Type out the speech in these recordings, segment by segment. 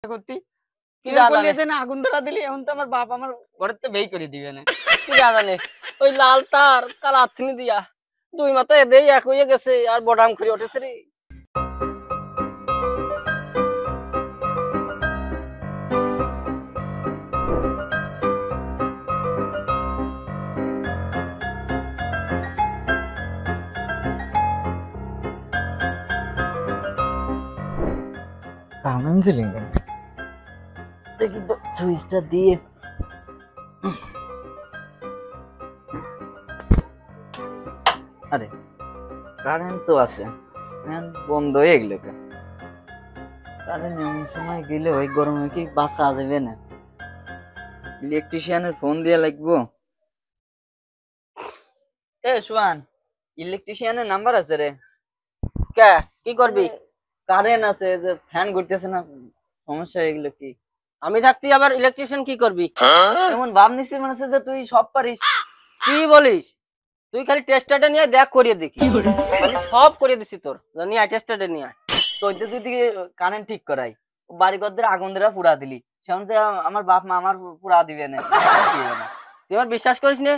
করতি কি জানে না আগুন ধরা দিলি এখন তো আমার বাপ আমার ঘরেতে বেই করে দিবে না। কি জানে ওই লাল তার কাল আথনি দিয়া দুই মাথা এদেই এক হয়ে গেছে আর বডাম করে উঠেছে রে। দেখি তো সুইচটা দিয়ে আরে কারেন্ট তো আছে ফ্যান বন্ধ হয়ে গেল কেন? কারেন্ট এমন সময় গেলে ওই গরমে কি বাঁচা যাবে না? ইলেকট্রিশিয়ানের ফোন দিয়ে লাগবো। এ সুয়ান, ইলেকট্রিশিয়ানের নাম্বার আছে রে? কে কি করবি? কারেন্ট আছে যে ফ্যান ঘুরতেছে না, সমস্যা এগুলো কি? আমি থাকতে আবার ইলেকট্রিশিয়ান কি করবি? এমন ভাব নিছিস মনে হচ্ছে যে তুই সব পারিস। কি বলিস? তুই খালি টেস্টারটা নিয়ে দেখ করিয়ে দেখি, আমি সব করিয়ে দিছি তোর। নিয়ে আয় টেস্টারটা নিয়ে আয়। তো যদি কারেন্ট ঠিক করাই, বাড়ি ঘর আগুন ধরে পুরা দিলি, সেমন যে আমার বাপ মা আমার পুরা দিবে না। তুই আমার বিশ্বাস করিস নে?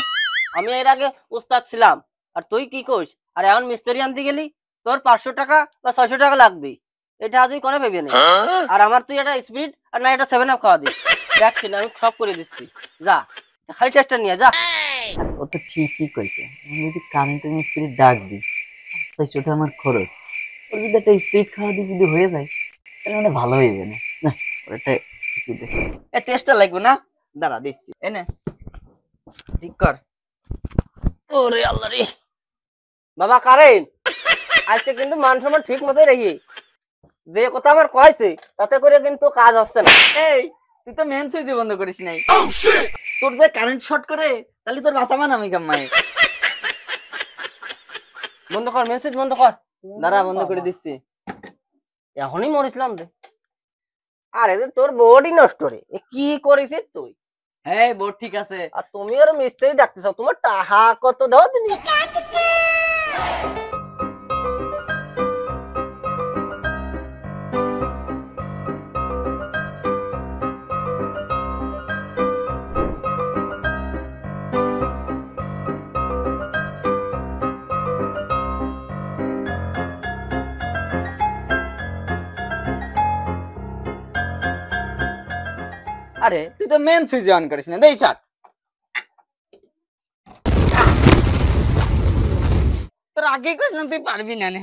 আমি এর আগে উস্তাদ ছিলাম আর তুই কি করিস? আর এখন মিস্ত্রি আনতে গেলি তোর 500 টাকা বা 600 টাকা লাগবে। এটা তুই কোনো ভেবে না। আর আমার তুই একটা স্পিড আর না এটা 7 আপ খাওয়া দিস। দেখছি না আমি সব করে দিচ্ছি। যা খালি টেস্টার নিয়ে যা। ও তো ঠিকই কইছে, আমি যদি কারেন্টের মিস্ত্রি ডাক দিই 600 টাকা আমার খরচ, ওর যদি একটা স্পিড খাওয়া দিই যদি হয়ে যায় তাহলে মানে ভালো হইবে না। না ওটা টেস্টার লাগবে না, দাঁড়া দিচ্ছি। এনে ঠিক কর। ওরে আল্লাহ রে বাবা, কারেন্ট আজকে কিন্তু মান সম্মান ঠিক মতোই রেখি, যে কথা আমার কয়েছে তাতে করে কিন্তু কাজ হচ্ছে না। এই তুই তো মেন সুইচ বন্ধ করিস নাই, তোর যে কারেন্ট শর্ট করে তাহলে তোর বাঁচামান আমি কামাই। বন্ধ কর মেন সুইচ বন্ধ কর। দাঁড়া বন্ধ করে দিচ্ছি, এখনই মরিসলাম রে। আরে তোর বোর্ডই নষ্ট রে, কি করিস তুই? হ্যাঁ বোর্ড ঠিক আছে, আর তুমি আর মিস্ত্রি ডাকতেছ, তোমার টাকা কত দাও তুমি? আরে তুই তো মেন সুইচ অন করিস না, দেই শাট। তোর আগেই কইছিলাম তুই পারবি না নে।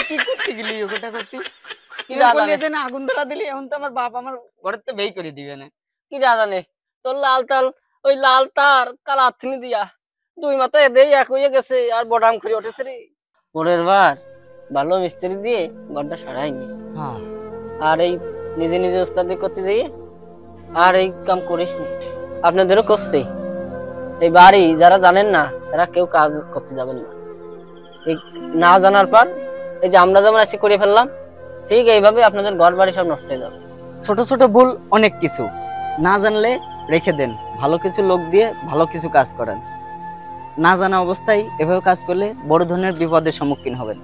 কি করতে গেলি ওটা করতি? কি জানে না আগুন ধরা দিলি এখন তো আমার বাপ আমার ঘরেতে বেই করে দিবে না। কি জানে তোর লাল তাল ওই লাল তার কাল আথনি দিয়া দুই মাথা এদেই এক হয়ে গেছে আর বডাম করে উঠেছে রে। পরের বার ভালো মিস্ত্রি দিয়ে ঘরটা সারাই নিস। হ্যাঁ আর এই নিজে নিজে ওস্তাদি করতে যাইয়ে আর এই কাম করিস না। আপনাদেরও করছে এই বাড়ি যারা জানেন না তারা কেউ কাজ করতে যাবেন না। এই না জানার পর এই যে আমরা যেমন আজকে করে ফেললাম, ঠিক এইভাবে আপনাদের ঘর বাড়ি সব নষ্ট হয়ে যাবে। ছোট ছোট ভুল অনেক কিছু না জানলে রেখে দেন, ভালো কিছু লোক দিয়ে ভালো কিছু কাজ করেন। না জানা অবস্থায় এভাবে কাজ করলে বড় ধরনের বিপদের সম্মুখীন হবেন।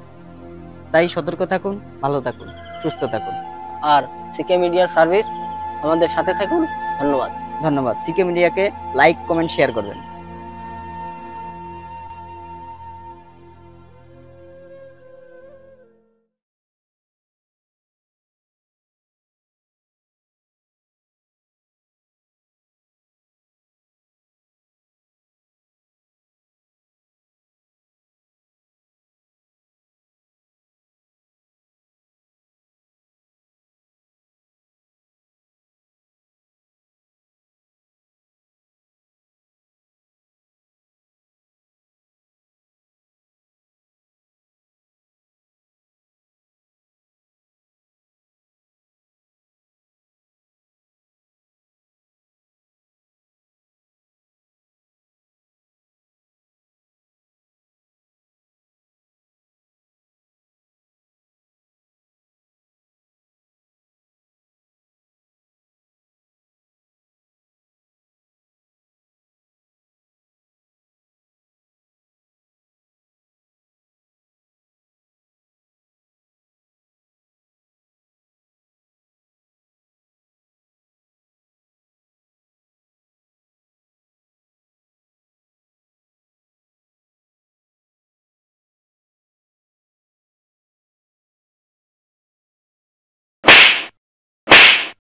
তাই সতর্ক থাকুন, ভালো থাকুন, সুস্থ থাকুন। আর সিকে মিডিয়ার সার্ভিস আমাদের সাথে থাকুন। ধন্যবাদ। ধন্যবাদ। সিকে মিডিয়াকে লাইক কমেন্ট শেয়ার করবেন।